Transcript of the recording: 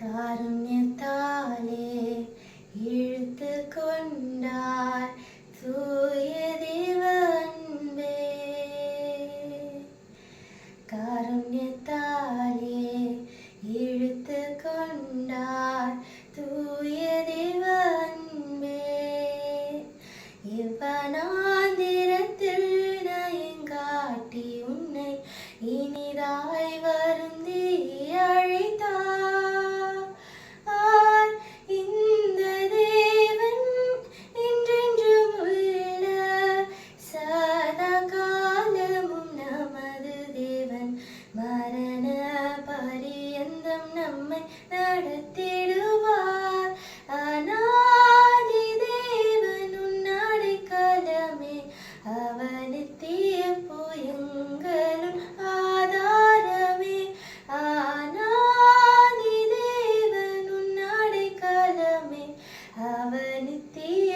காருண்யத்தாலே இழுத்து கொண்டார் தூய தேவ அன்பே. காருண்யத்தாலே இழுத்து கொண்டார் தூய தேவ அன்பே. இவ்வனாந்திரத்தில் நயங்காட்டி உன்னை இனிதாய் வருந்தி அழைத்தார். இந்த தேவன் என்றென்றும் உள்ள சதா காலமும் நமது தேவன். மரண பரியந்தம் நம்மை நடத்திடுவார். அநாதி தேவன் உன் அடைக்கலமே, அவனித்திய புயங்களும் ஆதாரமே. அநாதி தேவன் உன் அடைக்கலமே, அவனித்திய